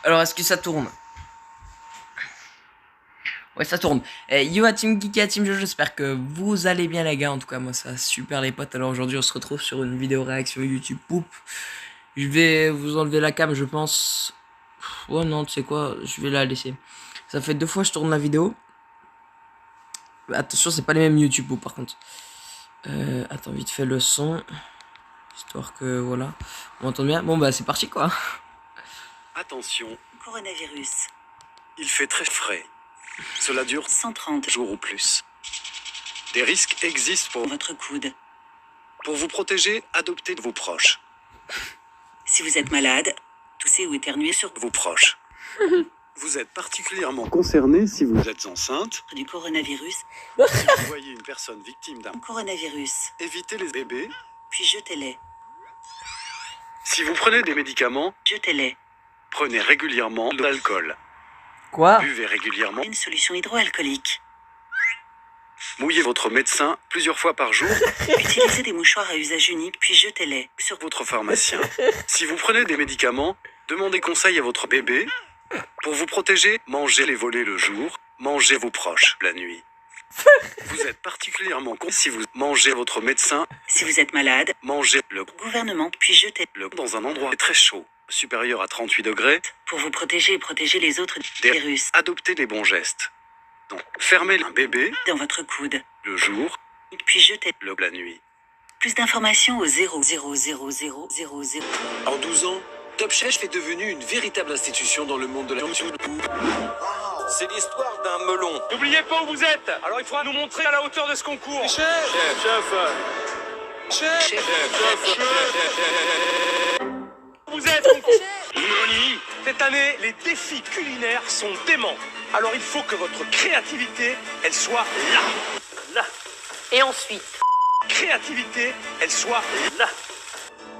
Alors, est-ce que ça tourne? Ouais, ça tourne. Yo à Team Geek et à Team Jojo, j'espère que vous allez bien les gars. En tout cas, moi ça va super les potes. Alors aujourd'hui, on se retrouve sur une vidéo réaction YouTube. Poup. Je vais vous enlever la cam, je pense. Ouais, non, tu sais quoi, je vais la laisser. Ça fait 2 fois que je tourne la vidéo. Attention, c'est pas les mêmes YouTube par contre. Attends, vite fait le son. Histoire que voilà. On entend bien. Bon, bah c'est parti quoi. Attention, Coronavirus. il fait très frais. Cela dure 130 jours ou plus. Des risques existent pour votre coude. vous protéger, adoptez vos proches. Si vous êtes malade, toussez ou éternuez sur Vos proches. Vous êtes particulièrement concerné si vous êtes enceinte, du coronavirus, si vous voyez une personne victime d'un coronavirus, évitez les bébés. puis jetez-les. Si vous prenez des médicaments, Jetez-les. prenez régulièrement de l'alcool. Quoi? Buvez régulièrement. Une solution hydroalcoolique. Mouillez votre médecin plusieurs fois par jour. Utilisez des mouchoirs à usage unique, puis jetez-les sur Votre pharmacien. Si vous prenez des médicaments, demandez conseil à votre bébé. Pour vous protéger, mangez les volets le jour, mangez vos proches la nuit. Vous êtes particulièrement con si vous mangez votre médecin, Si vous êtes malade, mangez le gouvernement, puis jetez-le dans un endroit très chaud, supérieur à 38 degrés. pour vous protéger et protéger les autres Des- virus Adoptez les bons gestes. Donc, fermez un bébé dans votre coude, le jour, puis jetez. la nuit. Plus d'informations au 0000000. En 12 ans, Top Chef est devenu une véritable institution dans le monde de la YouTube. C'est l'histoire d'un melon. N'oubliez pas où vous êtes. Alors il faudra nous montrer à la hauteur de ce concours. Vous êtes concours. Ironie. Cette année, les défis culinaires sont déments. Alors il faut que votre créativité, elle soit là. Là. Et ensuite, Créativité, elle soit là.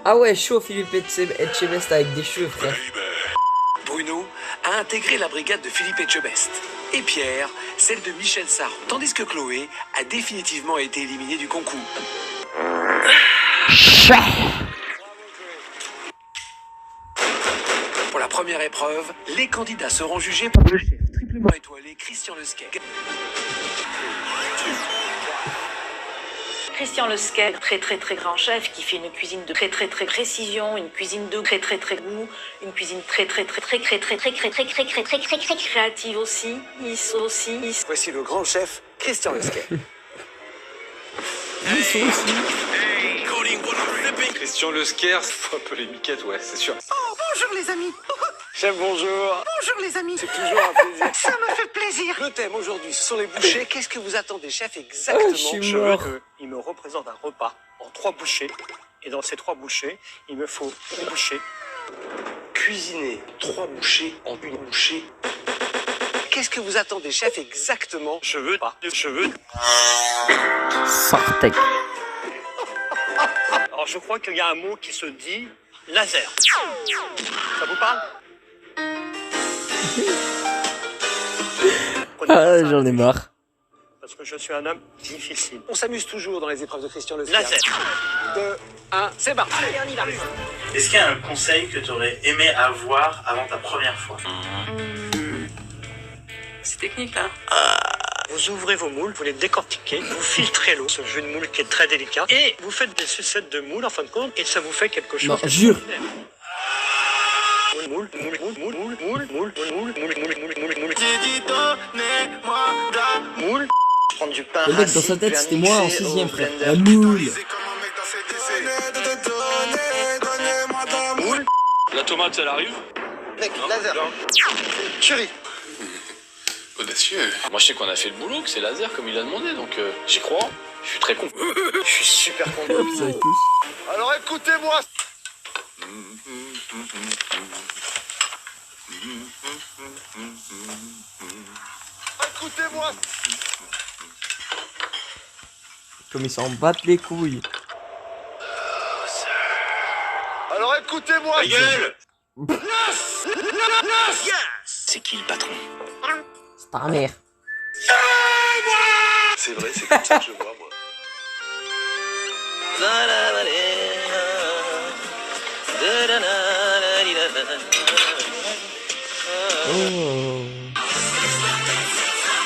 Ah ouais, chaud Philippe Etchebest avec des cheveux frère. Bruno a intégré la brigade de Philippe Etchebest. Et Pierre, celle de Michel Sarr. Tandis que Chloé a définitivement été éliminée du concours. Pour la première épreuve, les candidats seront jugés par le chef triplement étoilé Christian Lesquet. Christian Lesquet, très grand chef qui fait une cuisine de très précision, une cuisine de très goût, une cuisine très créative aussi. Voici le grand chef Christian Lesquet. Christian Lesquer, faut un peu les miquettes, ouais, c'est sûr. Oh, bonjour les amis. Chef, bonjour. Bonjour les amis. C'est toujours un plaisir. Ça me fait plaisir. Le thème aujourd'hui, ce sont les bouchées. Qu'est-ce que vous attendez, chef, exactement? Je suis Je veux mort. qu'il me représente un repas en 3 bouchées. Et dans ces 3 bouchées, il me faut une bouchée. Cuisiner 3 bouchées en une bouchée. Qu'est-ce que vous attendez, chef, exactement? Je veux pas. Je veux. Sartek. Alors je crois qu'il y a un mot qui se dit laser. Ça vous parle? Prenez Ah, ça, j'en ai marre. Parce que je suis un homme difficile. On s'amuse toujours dans les épreuves de Christian Lesquet. Laser. 2, 1, c'est parti. Allez, on y va. Est-ce qu'il y a un conseil que tu aurais aimé avoir avant ta première fois? C'est technique là. Vous ouvrez vos moules, vous les décortiquez, vous filtrez l'eau, ce jus de moule qui est très délicat, et vous faites des sucettes de moule en fin de compte, et ça vous fait quelque chose. Non, jure. Moule. Prendre du pain. Le mec dans sa tête c'était moi en 6ème frère. La moule. La tomate, elle arrive. Mec, laser. Chérie. Audacieux. Moi je sais qu'on a fait le boulot, que c'est laser comme il a demandé, donc j'y crois. Je suis très con. Je suis super content. Hop, ça tous. Alors écoutez-moi. Écoutez-moi. Comme ils s'en battent les couilles. Alors écoutez-moi. Gueule. C'est qui le patron? C'est ta mère. C'est vrai, c'est comme ça que je vois, moi. Oh.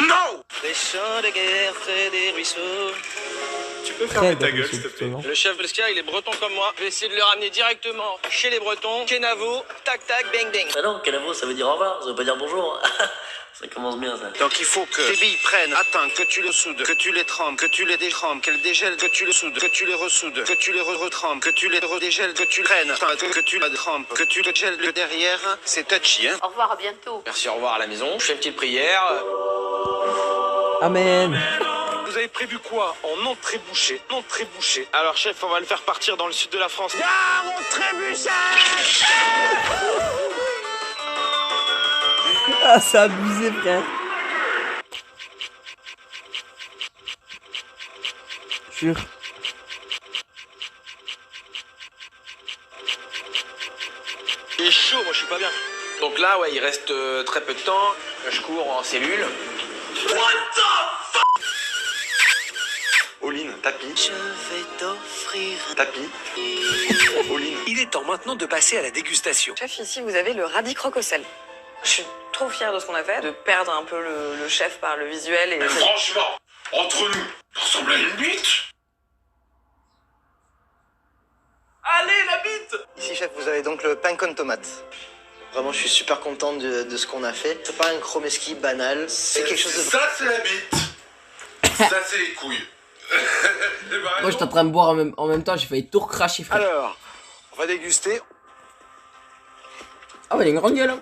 Non! Les champs de guerre près des ruisseaux. Tu peux Très fermer ta drôle, gueule, ce s'il te plaît. plutôt, non? Le chef Brescia, il est breton comme moi. Je vais essayer de le ramener directement chez les Bretons. Kenavo, tac tac, bang bang. Ah non, Canavo, ça veut dire au revoir, ça veut pas dire bonjour. Ça commence bien, ça. Donc il faut que tes billes prennent, attends, que tu le soudes, que tu les trempes, que tu les détrempes, qu'elles dégèlent, que tu le soudes, que tu les ressoudes, que tu les retrempes, que tu les redégèles, que tu prennes, que tu la trempes, que tu le gèles le derrière. C'est touchy, hein. Au revoir, à bientôt. Merci, au revoir à la maison. Je fais une petite prière. Amen. Vous avez prévu quoi en entrée bouchée? Entrée bouchée. Alors, chef, on va le faire partir dans le sud de la France. Gare au trébuchet! Ah, c'est abusé, frère. Jure. Il est chaud, moi je suis pas bien. Donc là, ouais, il reste très peu de temps. Je cours en cellule. All-in, tapis, Je vais t'offrir tapis, all-in. Il est temps maintenant de passer à la dégustation. Chef, ici vous avez le radis crococel. Je suis trop fière de ce qu'on a fait, de perdre un peu le chef par le visuel et... Franchement, entre nous, ça ressemble à une bite. Allez, la bite! Ici, chef, vous avez donc le pain con tomate. Vraiment, je suis super content de ce qu'on a fait. C'est pas un chromeski banal, c'est quelque chose de... Ça, c'est la bite. Ça, c'est les couilles. Moi, j'étais en train de boire en même temps, j'ai failli tout recracher, frère. Alors, on va déguster. Ah, ouais, il a une grande gueule, hein.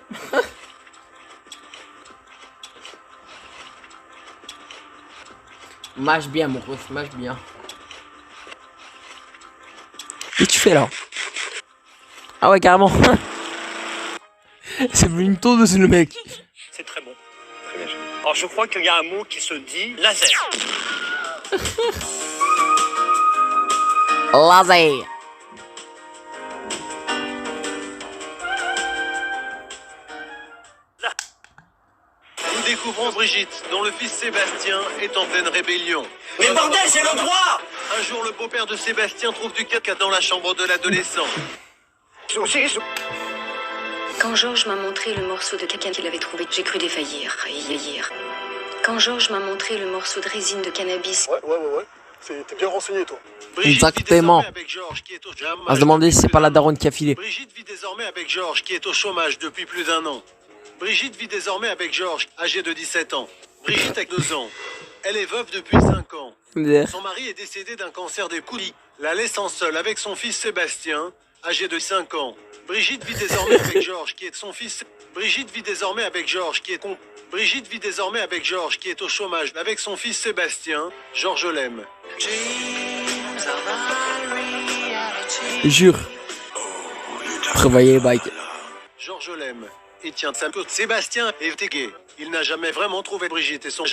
Mâche bien, mon ref, mâche bien. Qu'est-ce que tu fais là? Ah ouais, carrément. C'est une tondeuse, le mec. C'est très bon. Très bien. Alors, je crois qu'il y a un mot qui se dit laser. Laser. Nous découvrons Brigitte, dont le fils Sébastien est en pleine rébellion. Mais bordel, j'ai le droit! Un jour, le beau-père de Sébastien trouve du caca dans la chambre de l'adolescent. Quand Georges m'a montré le morceau de caca qu'il avait trouvé, j'ai cru défaillir. Quand Georges m'a montré le morceau de résine de cannabis... Ouais. T'es bien renseigné, toi. Exactement. À se demander si c'est pas la daronne qui a filé. Brigitte vit désormais avec Georges, qui est au chômage depuis plus d'1 an. Brigitte vit désormais avec Georges, âgé de 17 ans. Brigitte a 2 ans. Elle est veuve depuis 5 ans. Son mari est décédé d'un cancer des couilles, la laissant seule avec son fils Sébastien, âgé de 5 ans. Brigitte vit désormais avec Georges, qui est son fils. Brigitte vit désormais avec Georges, qui est con. Brigitte vit désormais avec Georges, qui est au chômage, avec son fils Sébastien. Georges l'aime. Jure. Prévoyez les bikes. Georges l'aime. Il tient de sa côte. Sébastien est gay. Il n'a jamais vraiment trouvé Brigitte et son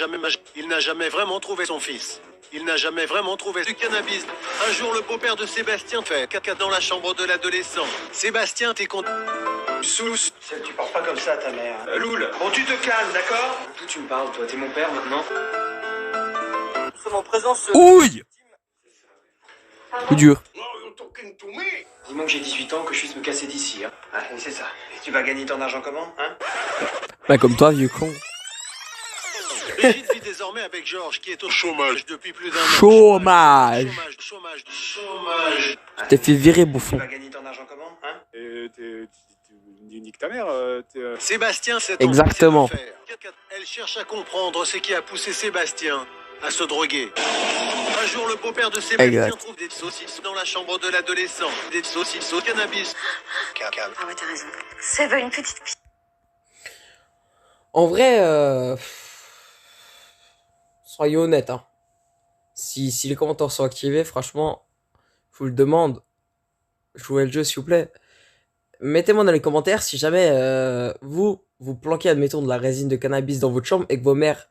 Il n'a jamais vraiment trouvé son fils. Il n'a jamais vraiment trouvé du cannabis. Un jour, le beau-père de Sébastien fait caca dans la chambre de l'adolescent. Sébastien, t'es content? Sous, tu parles pas comme ça à ta mère. Loul, bon tu te calmes, d'accord? D'où tu me parles, toi? T'es mon père maintenant? Nous sommes en présence... Ouille. Coup dur. Dis-moi que j'ai 18 ans, que je puisse me casser d'ici, hein. Allez, c'est ça. Et tu vas gagner ton argent comment, hein? Bah comme toi, vieux con. Brigitte vit désormais avec Georges, qui est au chômage depuis plus d'1 an. Chômage. Chômage. T'es fait virer, bouffon. Tu vas gagner ton argent comment, hein? Nique ta mère, Sébastien, c'est Exactement. Elle cherche à comprendre ce qui a poussé Sébastien à se droguer. Un jour, le beau-père de Sébastien trouve des saucisses dans la chambre de l'adolescent. Des saucisses au cannabis. Ah ouais, t'as raison. Ça va, une petite piste. En vrai, soyez honnête, hein. Si les commentaires sont activés, franchement, je vous le demande. Jouez le jeu, s'il vous plaît. Mettez-moi dans les commentaires si jamais vous planquez, admettons, de la résine de cannabis dans votre chambre et que vos mères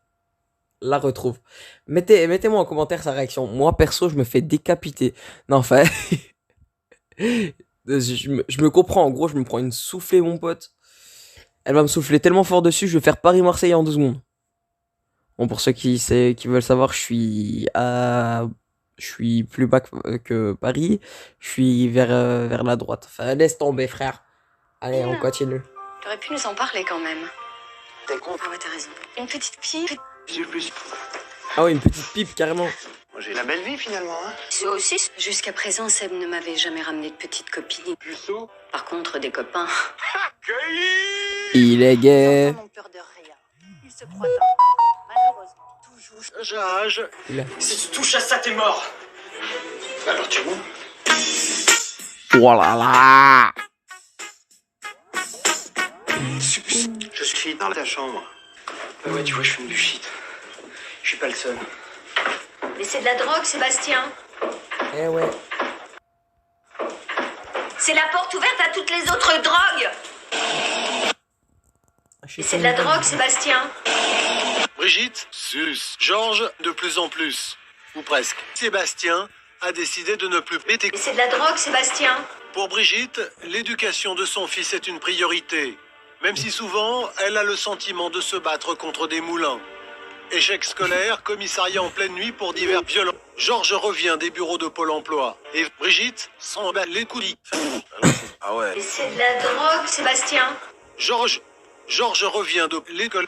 la retrouvent. Mettez-moi en commentaire sa réaction. Moi, perso, je me fais décapiter. Non, enfin... je me comprends. En gros, je me prends une soufflée, mon pote. Elle va me souffler tellement fort dessus, je vais faire Paris-Marseille en 2 secondes. Bon, pour ceux qui veulent savoir, je suis plus bas que Paris. Je suis vers la droite. Enfin, laisse tomber, frère. Allez, on continue. T'aurais pu nous en parler quand même. T'es con. Ah ouais, t'as raison. Une petite pipe. J'ai plus. Ah ouais, une petite pipe, carrément. Moi, j'ai la belle vie finalement, hein. Moi aussi. Jusqu'à présent, Seb ne m'avait jamais ramené de petite copine. Puceau. Par contre, des copains. Il est gay. Peur de rien. Il se croit malheureusement toujours. Jage. Si tu touches à ça, t'es mort. Alors tu vois. Oh là là. Je suis dans ta chambre. Bah ouais, tu vois, je fume du shit. Je suis pas le seul. Mais c'est de la drogue, Sébastien. Eh ouais. C'est la porte ouverte à toutes les autres drogues. Et c'est de la drogue, Sébastien. Brigitte, sus. Georges, de plus en plus. Ou presque. Sébastien a décidé de ne plus péter. Et c'est de la drogue, Sébastien. Pour Brigitte, l'éducation de son fils est une priorité. Même si souvent, elle a le sentiment de se battre contre des moulins. Échec scolaire, commissariat en pleine nuit pour divers violents. Georges revient des bureaux de Pôle emploi. Et Brigitte s'en bat les couilles. Ah ouais. Et c'est de la drogue, Sébastien. Georges revient de l'école.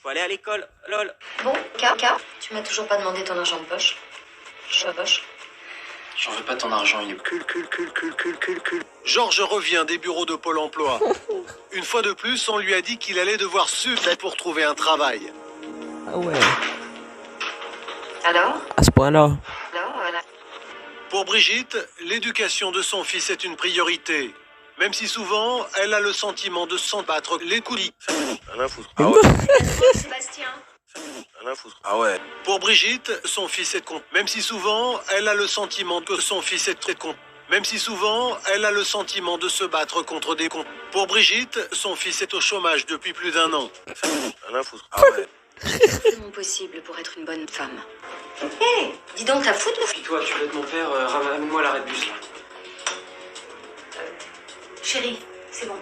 Faut aller à l'école, lol. Bon, Kaka, tu m'as toujours pas demandé ton argent de poche. Poche. J'en veux pas ton argent, il est Cul. Georges revient des bureaux de Pôle emploi. Une fois de plus, on lui a dit qu'il allait devoir suer pour trouver un travail. Ah ouais. Alors À ce point-là. Alors, voilà. Pour Brigitte, l'éducation de son fils est une priorité. Même si souvent, elle a le sentiment de s'en battre les couilles. Ah ouais. Sébastien. Ah ouais. Pour Brigitte, son fils est con. Même si souvent, elle a le sentiment que son fils est très con. Même si souvent, elle a le sentiment de se battre contre des cons. Pour Brigitte, son fils est au chômage depuis plus d'1 an. Ah ouais. Je fais mon possible pour être une bonne femme. Hé, dis donc, t'as foutu le... Toi, tu veux être mon père, ramène-moi l'arrêt de bus là. Chérie, c'est bon.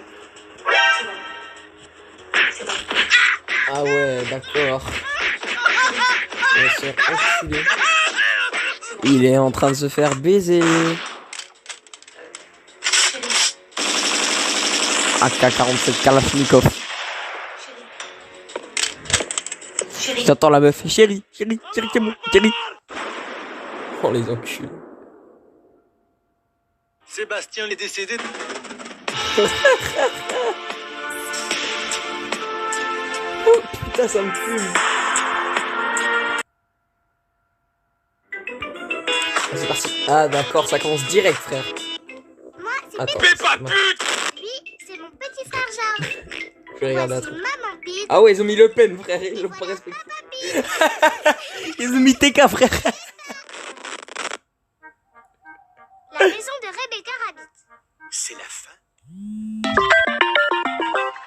C'est bon. Ah ouais, d'accord. Il va se faire enculer. Il est en train de se faire baiser. AK-47 Kalachnikov. J'attends la meuf. Chérie, c'est moi. Chérie. Oh les enculés. Sébastien est décédé. Oh putain, ça me fume. C'est parti. Ah d'accord, ça commence direct, frère. Moi, c'est Attends, Péppa c'est moi. Pute. Lui, c'est mon petit frère Georges. Je vais regarder un Voici truc. Maman Pete. Ah ouais, ils ont mis Le Pen, frère. Ils l'ont pas respecté. Ils ont mis TK, frère. La maison de Rebecca Rabbit. C'est la fin.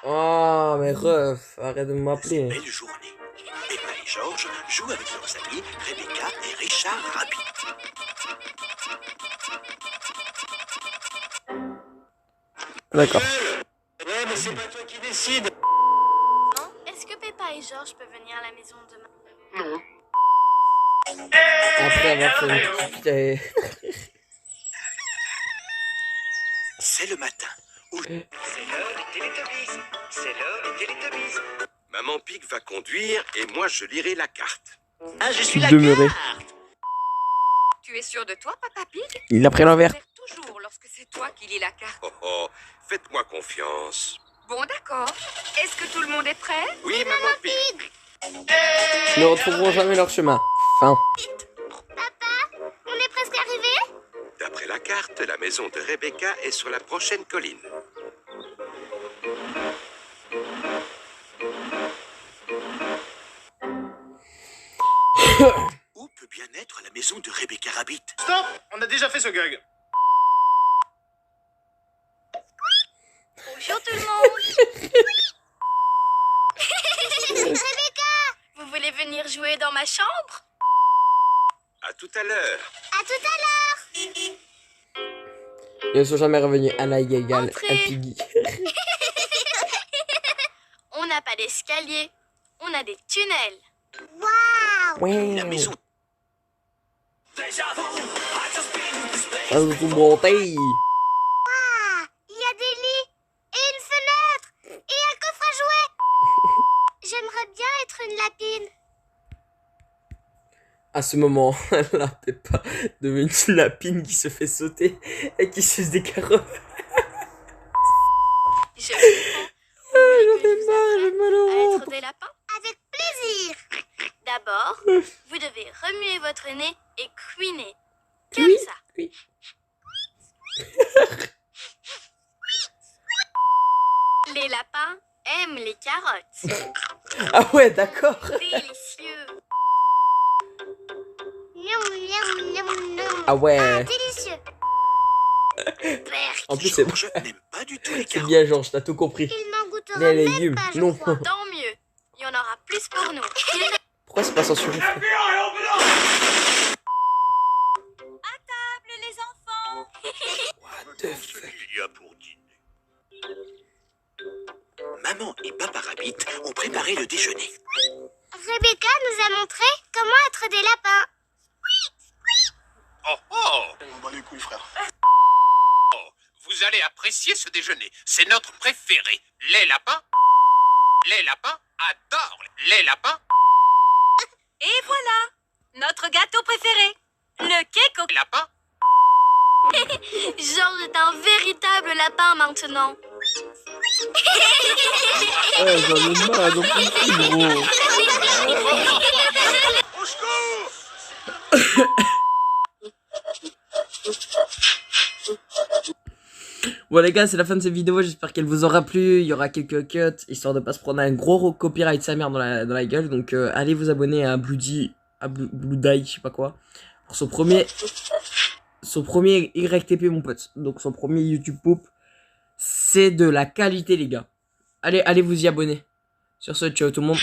Oh, mais ref, arrête de m'appeler. Belle journée. Peppa et Georges jouent avec leurs amis Rebecca et Richard Rabbit. D'accord. Ouais, mais c'est pas toi qui décide. Non, est-ce que Peppa et Georges peuvent venir à la maison demain? Non. Après avoir fait une petite... C'est le matin. C'est l'heure des Télétobies. C'est l'heure des Télétobies. Maman Pig va conduire et moi je lirai la carte. Ah, je suis la Demeurer. carte. Tu es sûr de toi, Papa Pig? Il a pris l'envers. Toujours lorsque c'est toi qui lis la carte. Oh oh, faites-moi confiance. Bon, d'accord. Est-ce que tout le monde est prêt? Oui, Maman Pig. Ils ne retrouveront jamais leur chemin. Fin. On est presque arrivé? D'après la carte, la maison de Rebecca est sur la prochaine colline. Où peut bien être la maison de Rebecca Rabbit? Stop, on a déjà fait ce gag. Bonjour tout le monde. Rebecca, vous voulez venir jouer dans ma chambre? À tout à l'heure. À tout à l'heure. Ils ne sont jamais revenus. Anna égale Entrez. un piggy. On n'a pas d'escalier, on a des tunnels. Ouais. La maison. Ça vous monter. Il y a des lits et une fenêtre et un coffre à jouets. être une lapine. À ce moment, la Peppa devient une lapine qui se fait sauter et qui suce des carottes. Je comprends. J'en ai marre, j'ai mal au À ventre. être des lapins? Avec plaisir. D'abord, vous devez remuer votre nez et couiner. Comme Oui, ça. oui. Les lapins aiment les carottes. Ah ouais, d'accord. Délicieux. Ah ouais. Délicieux. En plus, c'est pas du tout les c'est bien, Georges, t'as tout compris. Il n'en goûtera Les même légumes, pas, je non. crois. Tant mieux. Il y en aura plus pour nous. Pourquoi c'est pas censuré? À table, les enfants. Ce qu'il y a pour dîner. Maman et Papa Rabbit ont préparé le déjeuner. Rebecca nous a montré comment être des lapins. Oh oh! On bat les couilles, frère. Oh, vous allez apprécier ce déjeuner. C'est notre préféré. Les lapins adorent les lapins. Et voilà, notre gâteau préféré, le cake au lapin. Georges est un véritable lapin maintenant. Ouais, j'en ai marre, j'en peux plus, gros. Au secours! Bon les gars, c'est la fin de cette vidéo, j'espère qu'elle vous aura plu. Il y aura quelques cuts, histoire de pas se prendre un gros copyright sa mère dans la gueule. Donc allez vous abonner à Bloody, Blue Die, je sais pas quoi. Pour son premier YTP mon pote. Donc son premier YouTube Poop. C'est de la qualité les gars. Allez vous y abonner. Sur ce, ciao tout le monde.